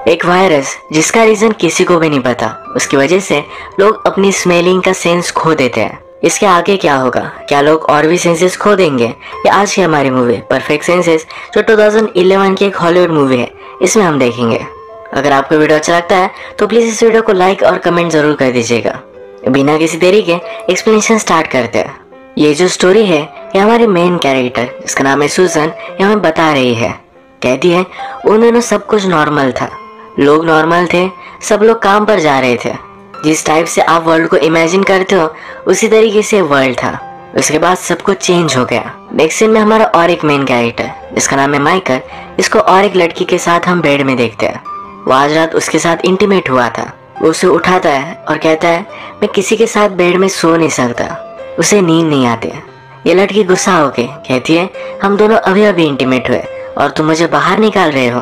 एक वायरस जिसका रीजन किसी को भी नहीं पता, उसकी वजह से लोग अपनी स्मेलिंग का सेंस खो देते हैं। इसके आगे क्या होगा? क्या लोग और भी सेंसेस खो देंगे? ये आज की हमारी मूवी परफेक्ट सेंसेस, जो 2011 की एक हॉलीवुड मूवी है, इसमें हम देखेंगे। अगर आपको वीडियो अच्छा लगता है तो प्लीज इस वीडियो को लाइक और कमेंट जरूर कर दीजिएगा। बिना किसी देरी के एक्सप्लेनेशन स्टार्ट करते हैं। ये जो स्टोरी है ये हमारी मेन कैरेक्टर, जिसका नाम है सुजन, ये हमें बता रही है। कहती है उन दिनों सब कुछ नॉर्मल था, लोग नॉर्मल थे, सब लोग काम पर जा रहे थे। जिस टाइप से आप वर्ल्ड को इमेजिन करते हो उसी तरीके से वर्ल्ड था। उसके बाद सब कुछ चेंज हो गया। नेक्स्ट सीन में हमारा और एक मेन कैरेक्टर, जिसका नाम है माइकल, इसको और एक लड़की के साथ हम बेड में देखते हैं। वो आज रात उसके साथ इंटीमेट हुआ था। वो उसे उठाता है और कहता है मैं किसी के साथ बेड में सो नहीं सकता, उसे नींद नहीं आती। ये लड़की गुस्सा होके कहती है हम दोनों अभी अभी इंटीमेट हुए और तुम मुझे बाहर निकाल रहे हो।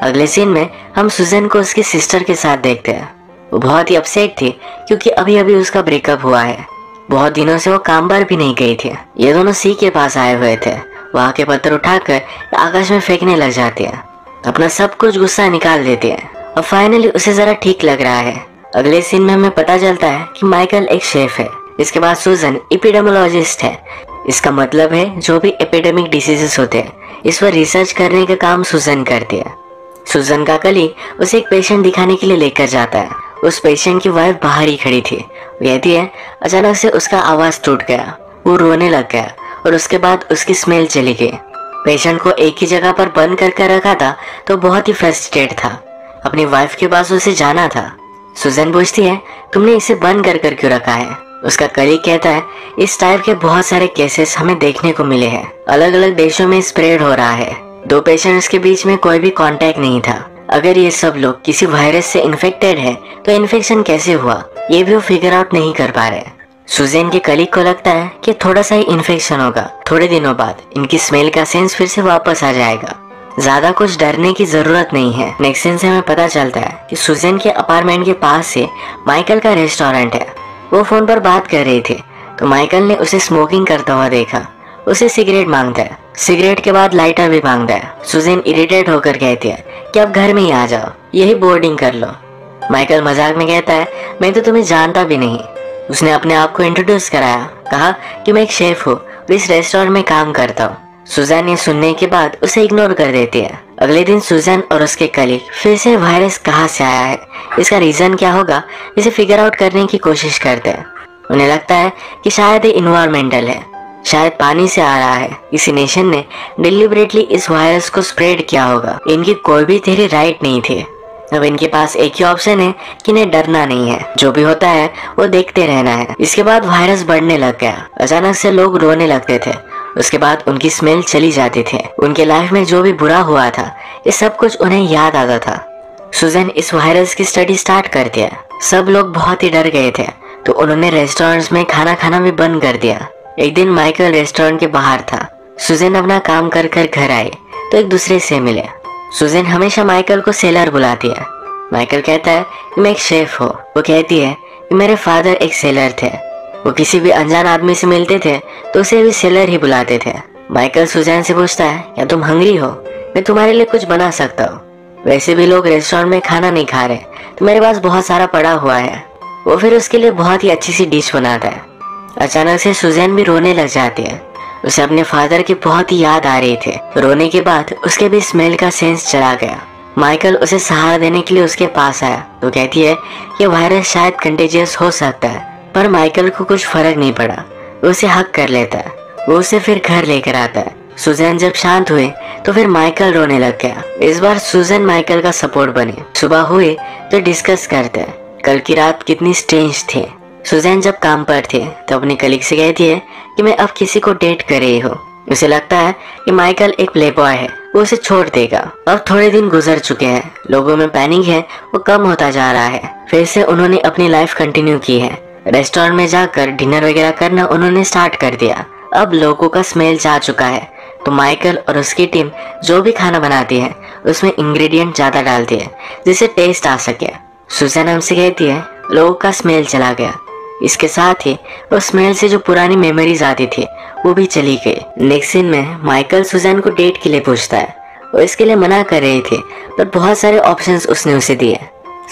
अगले सीन में हम सुजन को उसकी सिस्टर के साथ देखते हैं। वो बहुत ही अपसेट थी क्योंकि अभी अभी उसका ब्रेकअप हुआ है। बहुत दिनों से वो काम पर भी नहीं गई थी। ये दोनों सी के पास आए हुए थे। वहाँ के पत्थर उठाकर आकाश में फेंकने लग जाती है, अपना सब कुछ गुस्सा निकाल देती है और फाइनली उसे जरा ठीक लग रहा है। अगले सीन में हमें पता चलता है कि माइकल एक शेफ है। इसके बाद सुजन एपिडेमियोलॉजिस्ट है। इसका मतलब है जो भी एपिडेमिक डिसीजेस होते हैं इस पर रिसर्च करने का काम सुजन करती है। सुजन का कलीग उसे एक पेशेंट दिखाने के लिए लेकर जाता है। उस पेशेंट की वाइफ बाहर ही खड़ी थी। वो कहती है अचानक से उसका आवाज टूट गया, वो रोने लग गया और उसके बाद उसकी स्मेल चली गई। पेशेंट को एक ही जगह पर बंद करके रखा था तो बहुत ही फ्रस्ट्रेटेड था। अपनी वाइफ के पास उसे जाना था। सुजन पूछती है तुमने इसे बंद कर क्यों रखा है? उसका कलीग कहता है इस टाइप के बहुत सारे केसेस हमें देखने को मिले हैं, अलग अलग देशों में स्प्रेड हो रहा है। दो पेशेंट्स के बीच में कोई भी कांटेक्ट नहीं था। अगर ये सब लोग किसी वायरस से इन्फेक्टेड है तो इन्फेक्शन कैसे हुआ ये भी वो फिगर आउट नहीं कर पा रहे। सुजैन के कलीग को लगता है कि थोड़ा सा ही इन्फेक्शन होगा, थोड़े दिनों बाद इनकी स्मेल का सेंस फिर से वापस आ जाएगा, ज्यादा कुछ डरने की जरूरत नहीं है। नेक्स्ट सीन से हमें पता चलता है कि सुजैन के अपार्टमेंट के पास से माइकल का रेस्टोरेंट है। वो फोन पर बात कर रही थी तो माइकल ने उसे स्मोकिंग करता हुआ देखा। उसे सिगरेट मांगता है, सिगरेट के बाद लाइटर भी मांगता है। सुजैन इरिटेट होकर कहती है कि अब घर में ही आ जाओ, यही बोर्डिंग कर लो। माइकल मजाक में कहता है मैं तो तुम्हें जानता भी नहीं। उसने अपने आप को इंट्रोड्यूस कराया, कहा कि मैं एक शेफ हूँ और इस रेस्टोरेंट में काम करता हूँ। सुजैन ये सुनने के बाद उसे इग्नोर कर देती है। अगले दिन सुजैन और उसके कलीग फिर से वायरस कहाँ से आया है, इसका रीजन क्या होगा, इसे फिगर आउट करने की कोशिश करते हैं। उन्हें लगता है कि शायद ये इन्वायरमेंटल है, शायद पानी से आ रहा है। किसी नेशन ने डिलिबरेटली इस वायरस को स्प्रेड किया होगा। इनकी कोई भी थ्योरी राइट नहीं थी। अब इनके पास एक ही ऑप्शन है कि इन्हें डरना नहीं है, जो भी होता है वो देखते रहना है। इसके बाद वायरस बढ़ने लग गया। अचानक से लोग रोने लगते थे, उसके बाद उनकी स्मेल चली जाती थी। उनके लाइफ में जो भी बुरा हुआ था ये सब कुछ उन्हें याद आता था। सुजैन इस वायरस की स्टडी स्टार्ट कर दिया। सब लोग बहुत ही डर गए थे तो उन्होंने रेस्टोरेंट्स में खाना खाना भी बंद कर दिया। एक दिन माइकल रेस्टोरेंट के बाहर था। सुजैन अपना काम कर कर घर आई तो एक दूसरे से मिले। सुजैन हमेशा माइकल को सेलर बुलाती है। माइकल कहता है कि मैं एक शेफ हूँ। वो कहती है कि मेरे फादर एक सेलर थे। वो किसी भी अनजान आदमी से मिलते थे तो उसे भी सेलर ही बुलाते थे। माइकल सुजैन से पूछता है क्या तुम हंग्री हो, मैं तुम्हारे लिए कुछ बना सकता हूँ। वैसे भी लोग रेस्टोरेंट में खाना नहीं खा रहे तो मेरे पास बहुत सारा पड़ा हुआ है। वो फिर उसके लिए बहुत ही अच्छी सी डिश बनाता है। अचानक से सुजैन भी रोने लग जाती है। उसे अपने फादर की बहुत ही याद आ रही थी। रोने के बाद उसके भी स्मेल का सेंस चला गया। माइकल उसे सहारा देने के लिए उसके पास आया तो कहती है कि वायरस शायद कंटेजियस हो सकता है, पर माइकल को कुछ फर्क नहीं पड़ा। वो उसे हक कर लेता है। वो उसे फिर घर लेकर आता है। सुजैन जब शांत हुए तो फिर माइकल रोने लग गया। इस बार सुजैन माइकल का सपोर्ट बनी। सुबह हुए तो डिस्कस करते हैं कल की रात कितनी स्ट्रेंज थी। सुजैन जब काम पर थे तो अपने कलीग से कहती है कि मैं अब किसी को डेट कर रही हूँ। उसे लगता है कि माइकल एक प्ले बॉय है, वो उसे छोड़ देगा। अब थोड़े दिन गुजर चुके हैं, लोगों में पैनिक है वो कम होता जा रहा है। फिर से उन्होंने अपनी लाइफ कंटिन्यू की है। रेस्टोरेंट में जाकर डिनर वगैरह करना उन्होंने स्टार्ट कर दिया। अब लोगों का स्मेल जा चुका है तो माइकल और उसकी टीम जो भी खाना बनाती है उसमें इंग्रेडिएंट ज्यादा डालती है जिससे टेस्ट आ सके। सुजैन हमसे कहती है लोगों का स्मेल चला गया। इसके साथ ही उस स्मेल से जो पुरानी मेमोरीज आती थी वो भी चली गई। नेक्स्ट सीन में माइकल सुजैन को डेट के लिए पूछता है। वो इसके लिए मना कर रही थी, पर बहुत सारे ऑप्शंस उसने उसे दिए।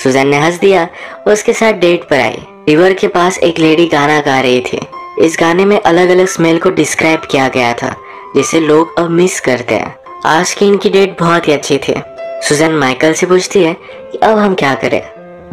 सुजैन ने हंस दिया और उसके साथ डेट पर आई। रिवर के पास एक लेडी गाना गा रही थी। इस गाने में अलग अलग स्मेल को डिस्क्राइब किया गया था, जिसे लोग अब मिस करते हैं। आज की इनकी डेट बहुत ही अच्छी थी। सुजैन माइकल से पूछती है कि अब हम क्या करें।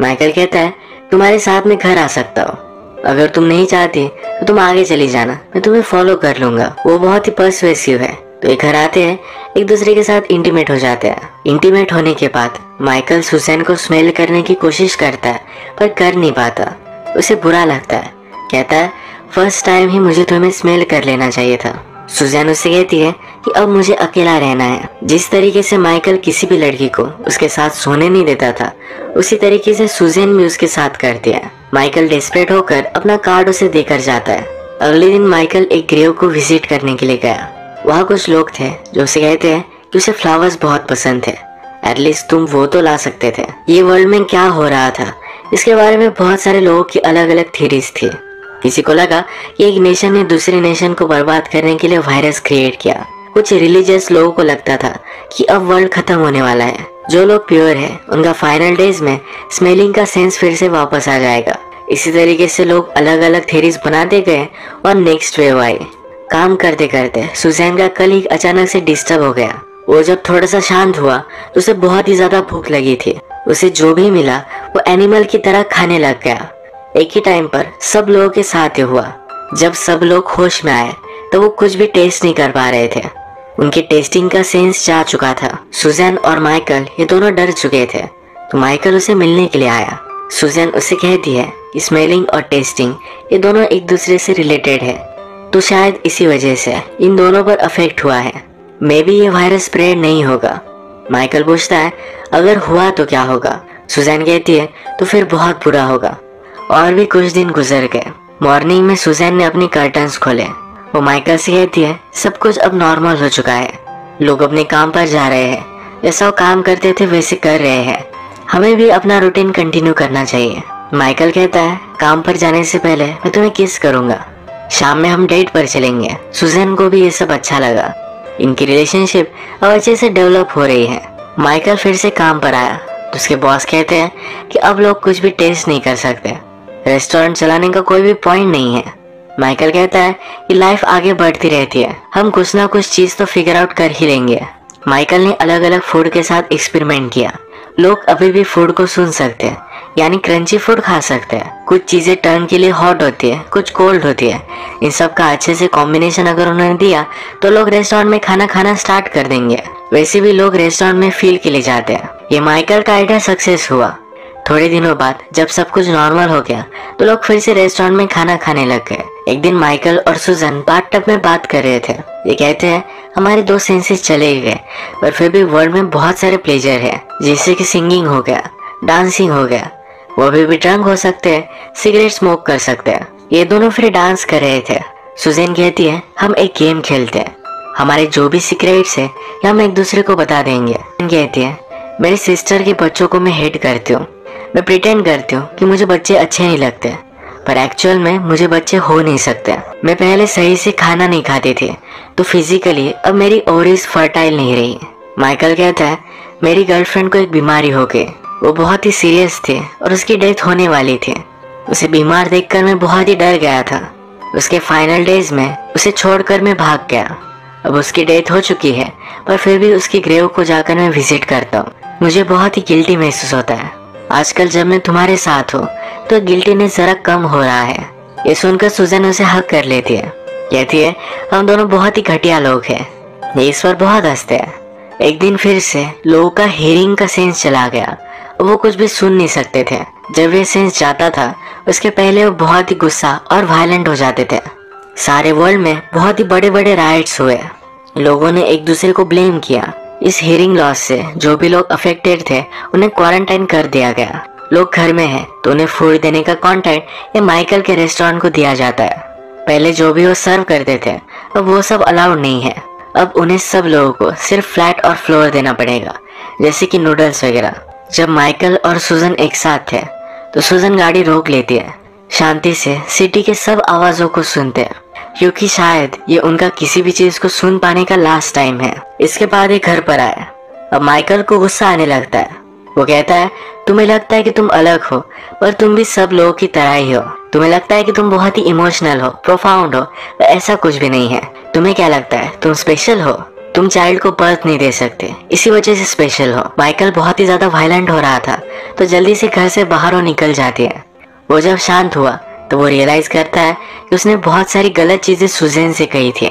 माइकल कहता है तुम्हारे साथ में घर आ सकता हूँ, अगर तुम नहीं चाहती तो तुम आगे चली जाना, मैं तुम्हें फॉलो कर लूंगा। वो बहुत ही पर्सुएसिव है। तो ये घर आते हैं, एक दूसरे के साथ इंटीमेट हो जाते हैं। इंटीमेट होने के बाद माइकल सुजैन को स्मेल करने की कोशिश करता है, पर कर नहीं पाता। उसे बुरा लगता है। कहता है फर्स्ट टाइम ही मुझे तुम्हें स्मेल कर लेना चाहिए था। सुजैन उससे कहती है कि अब मुझे अकेला रहना है। जिस तरीके से माइकल किसी भी लड़की को उसके साथ सोने नहीं देता था, उसी तरीके से सुजैन भी उसके साथ करती है। माइकल डेस्परेट होकर अपना कार्ड उसे देकर जाता है। अगले दिन माइकल एक ग्रेव को विजिट करने के लिए गया। वहाँ कुछ लोग थे जो उसे कहते हैं कि उसे फ्लावर्स बहुत पसंद थे, एटलीस्ट तुम वो तो ला सकते थे। ये वर्ल्ड में क्या हो रहा था, इसके बारे में बहुत सारे लोगों की अलग अलग थ्योरीज थी। किसी को लगा कि एक नेशन ने दूसरे नेशन को बर्बाद करने के लिए वायरस क्रिएट किया। कुछ रिलीजियस लोगों को लगता था कि अब वर्ल्ड खत्म होने वाला है। जो लोग प्योर है उनका फाइनल डेज में स्मेलिंग का सेंस फिर से वापस आ जाएगा। इसी तरीके से लोग अलग अलग थ्योरीज बनाते गए और नेक्स्ट वेव आई। काम करते करते सुजैन का कलीग अचानक से डिस्टर्ब हो गया। वो जब थोड़ा सा शांत हुआ तो उसे बहुत ही ज्यादा भूख लगी थी। उसे जो भी मिला वो एनिमल की तरह खाने लग गया। एक ही टाइम पर सब लोगों के साथ ही हुआ। जब सब लोग होश में आए तो वो कुछ भी टेस्ट नहीं कर पा रहे थे। उनके टेस्टिंग का सेंस जा चुका था। सुजैन और माइकल ये दोनों डर चुके थे, तो माइकल उसे मिलने के लिए आया। सुजैन उसे कहती है कि स्मेलिंग और टेस्टिंग ये दोनों एक दूसरे से रिलेटेड है, तो शायद इसी वजह से इन दोनों पर अफेक्ट हुआ है। मे बी ये वायरस स्प्रेड नहीं होगा। माइकल पूछता है अगर हुआ तो क्या होगा। सुजैन कहती है तो फिर बहुत बुरा होगा। और भी कुछ दिन गुजर गए। मॉर्निंग में सुजैन ने अपनी कर्टन्स खोले। वो माइकल से कहती है सब कुछ अब नॉर्मल हो चुका है, लोग अपने काम पर जा रहे हैं, जैसा वो काम करते थे वैसे कर रहे हैं, हमें भी अपना रूटीन कंटिन्यू करना चाहिए। माइकल कहता है काम पर जाने से पहले मैं तुम्हें किस करूंगा, शाम में हम डेट पर चलेंगे। सुजैन को भी ये सब अच्छा लगा। इनकी रिलेशनशिप अब अच्छे से डेवलप हो रही है। माइकल फिर से काम पर आया तो उसके बॉस कहते हैं कि अब लोग कुछ भी टेस्ट नहीं कर सकते, रेस्टोरेंट चलाने का कोई भी पॉइंट नहीं है। माइकल कहता है कि लाइफ आगे बढ़ती रहती है, हम कुछ ना कुछ चीज तो फिगर आउट कर ही लेंगे। माइकल ने अलग अलग फूड के साथ एक्सपेरिमेंट किया। लोग अभी भी फूड को सुन सकते हैं, यानी क्रंची फूड खा सकते हैं। कुछ चीजें टर्न के लिए हॉट होती है, कुछ कोल्ड होती है। इन सब का अच्छे से कॉम्बिनेशन अगर उन्होंने दिया तो लोग रेस्टोरेंट में खाना खाना स्टार्ट कर देंगे। वैसे भी लोग रेस्टोरेंट में फील के लिए जाते हैं। ये माइकल का आइडिया सक्सेस हुआ। थोड़े दिनों बाद जब सब कुछ नॉर्मल हो गया तो लोग फिर से रेस्टोरेंट में खाना खाने लग गए। एक दिन माइकल और सुजैन बाथटब में बात कर रहे थे। ये कहते हैं हमारे दो सेंसेस चले गए, पर फिर भी वर्ल्ड में बहुत सारे प्लेजर है, जैसे कि सिंगिंग हो गया, डांसिंग हो गया। वो अभी भी ड्रंक हो सकते हैं, सिगरेट स्मोक कर सकते हैं। ये दोनों फिर डांस कर रहे थे। सुजैन कहती है हम एक गेम खेलते हैं, हमारे जो भी सीक्रेट्स है हम एक दूसरे को बता देंगे। कहती है मेरी सिस्टर के बच्चों को मैं हेट करती हूँ, मैं प्रिटेंड करती हूँ कि मुझे बच्चे अच्छे नहीं लगते, पर एक्चुअल में मुझे बच्चे हो नहीं सकते। मैं पहले सही से खाना नहीं खाती थी, तो फिजिकली अब मेरी ओवरीज फर्टाइल नहीं रही। माइकल कहता है मेरी गर्लफ्रेंड को एक बीमारी हो गई, वो बहुत ही सीरियस थी और उसकी डेथ होने वाली थी। उसे बीमार देखकर मैं बहुत ही डर गया था। उसके फाइनल डेज में उसे छोड़कर मैं भाग गया। अब उसकी डेथ हो चुकी है, पर फिर भी उसकी ग्रेव को जाकर मैं विजिट करता हूँ। मुझे बहुत ही गिल्टी महसूस होता है। आजकल जब मैं तुम्हारे साथ हूँ तो गिल्टीनेस जरा कम हो रहा है। ये सुनकर सुजैन उसे हक कर लेती है। कहती है हम दोनों बहुत ही घटिया लोग हैं। ये इस पर बहुत हंसते हैं। एक दिन फिर से लोगों का हियरिंग का सेंस चला गया, वो कुछ भी सुन नहीं सकते थे। जब ये सेंस जाता था उसके पहले वो बहुत ही गुस्सा और वायलेंट हो जाते थे। सारे वर्ल्ड में बहुत ही बड़े बड़े राइट्स हुए। लोगों ने एक दूसरे को ब्लेम किया। इस हियरिंग लॉस से जो भी लोग अफेक्टेड थे उन्हें क्वारंटाइन कर दिया गया। लोग घर में हैं तो उन्हें फूड देने का कॉन्ट्रैक्ट ये माइकल के रेस्टोरेंट को दिया जाता है। पहले जो भी वो सर्व करते थे अब वो सब अलाउड नहीं है। अब उन्हें सब लोगों को सिर्फ फ्लैट और फ्लोर देना पड़ेगा, जैसे कि नूडल्स वगैरह। जब माइकल और सुजन एक साथ थे तो सुजन गाड़ी रोक लेती है। शांति से सिटी के सब आवाजों को सुनते हैं, क्योंकि शायद ये उनका किसी भी चीज को सुन पाने का लास्ट टाइम है। इसके बाद ये घर पर आया। अब माइकल को गुस्सा आने लगता है। वो कहता है, तुम्हें लगता है कि तुम अलग हो, पर तुम भी सब लोगों की तरह ही हो। तुम्हें लगता है कि तुम बहुत ही इमोशनल हो, प्रोफाउंड हो, पर ऐसा कुछ भी नहीं है। तुम्हें क्या लगता है तुम स्पेशल हो? तुम चाइल्ड को बर्थ नहीं दे सकते, इसी वजह से स्पेशल हो। माइकल बहुत ही ज्यादा वायलेंट हो रहा था, तो जल्दी से घर से बाहर वो निकल जाती है। वो जब शांत हुआ तो वो रियलाइज करता है कि उसने बहुत सारी गलत चीजें सुजैन से कही थी।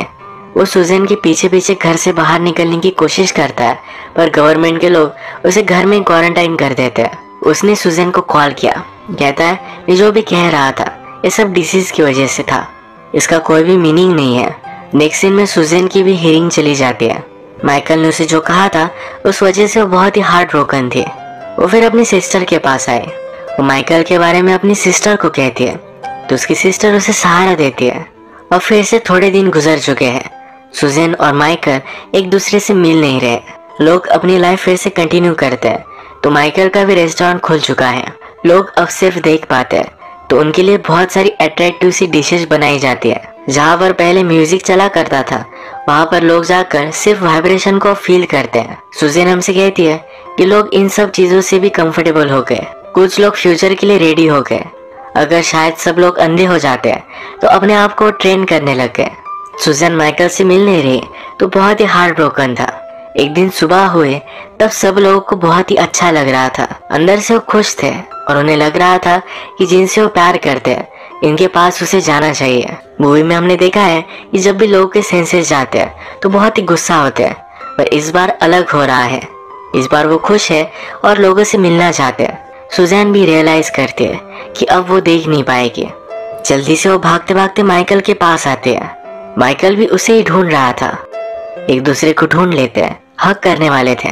वो सुजैन के पीछे पीछे घर से बाहर निकलने की कोशिश करता है, पर गवर्नमेंट के लोग उसे घर में क्वारंटाइन कर देते हैं। उसने सुजैन को कॉल किया, कहता है ये जो भी कह रहा था ये सब डिसीज की वजह से था, इसका कोई भी मीनिंग नहीं है। नेक्स्ट सीन में सुजैन की भी हियरिंग चली जाती है। माइकल ने उसे जो कहा था उस वजह से वो बहुत ही हार्ट ब्रोकन थी। वो फिर अपनी सिस्टर के पास आए। वो माइकल के बारे में अपनी सिस्टर को कहती है, तो उसकी सिस्टर उसे सहारा देती है। और फिर से थोड़े दिन गुजर चुके हैं। सुजैन और माइकल एक दूसरे से मिल नहीं रहे। लोग अपनी लाइफ फिर से कंटिन्यू करते हैं। तो माइकल का भी रेस्टोरेंट खुल चुका है। लोग अब सिर्फ देख पाते हैं, तो उनके लिए बहुत सारी अट्रैक्टिव सी डिशेस बनाई जाती है। जहाँ पर पहले म्यूजिक चला करता था, वहाँ पर लोग जाकर सिर्फ वाइब्रेशन को फील करते हैं। सुजैन हमसे कहती है कि लोग इन सब चीजों से भी कंफर्टेबल हो गए। कुछ लोग फ्यूचर के लिए रेडी हो गए। अगर शायद सब लोग अंधे हो जाते हैं तो अपने आप को ट्रेन करने लग गए। सुजैन माइकल से मिल नहीं रही, तो बहुत ही हार्ट ब्रोकन था। एक दिन सुबह हुए तब सब लोगों को बहुत ही अच्छा लग रहा था। अंदर से वो खुश थे और उन्हें लग रहा था कि जिनसे वो प्यार करते हैं इनके पास उसे जाना चाहिए। मूवी में हमने देखा है कि जब भी लोगों के सेंसेस जाते हैं तो बहुत ही गुस्सा होते हैं, पर इस बार अलग हो रहा है। इस बार वो खुश है और लोगों से मिलना चाहते हैं। सुजैन भी रियलाइज करती है कि अब वो देख नहीं पाएगी। जल्दी से वो भागते भागते माइकल के पास आते हैं। माइकल भी उसे ही ढूंढ रहा था। एक दूसरे को ढूंढ लेते हैं, हग करने वाले थे,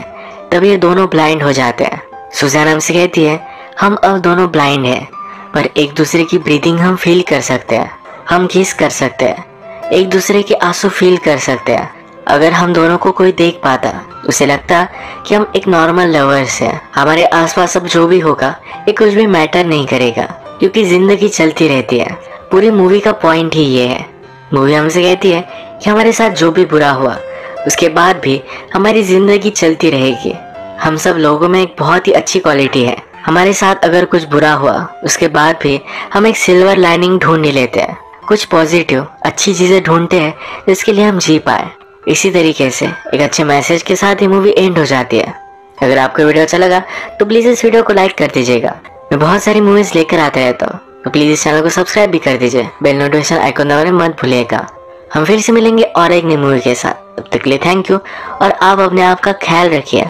तब ये दोनों ब्लाइंड हो जाते हैं। सुजैन हमसे कहती है, हम अब दोनों ब्लाइंड हैं, पर एक दूसरे की ब्रीदिंग हम फील कर सकते हैं, हम किस कर सकते हैं, एक दूसरे के आंसू फील कर सकते हैं। अगर हम दोनों को कोई देख पाता उसे लगता कि हम एक नॉर्मल लवर्स हैं। हमारे आसपास अब जो भी होगा ये कुछ भी मैटर नहीं करेगा, क्योंकि जिंदगी चलती रहती है। पूरी मूवी का पॉइंट ही ये है। मूवी हमसे कहती है कि हमारे साथ जो भी बुरा हुआ उसके बाद भी हमारी जिंदगी चलती रहेगी। हम सब लोगों में एक बहुत ही अच्छी क्वालिटी है। हमारे साथ अगर कुछ बुरा हुआ उसके बाद भी हम एक सिल्वर लाइनिंग ढूंढ ही लेते हैं, कुछ पॉजिटिव अच्छी चीजें ढूंढते हैं जिसके लिए हम जी पाए। इसी तरीके से एक अच्छे मैसेज के साथ ये मूवी एंड हो जाती है। अगर आपको वीडियो अच्छा लगा तो प्लीज इस वीडियो को लाइक कर दीजिएगा। मैं बहुत सारी मूवीज लेकर आता रहता हूँ, तो प्लीज इस चैनल को सब्सक्राइब भी कर दीजिए। बेल नोटिफिकेशन आइकन दबाना मत भूलिएगा। हम फिर से मिलेंगे और एक नई मूवी के साथ। तब तक के लिए थैंक यू और आप अपने आप का ख्याल रखिए।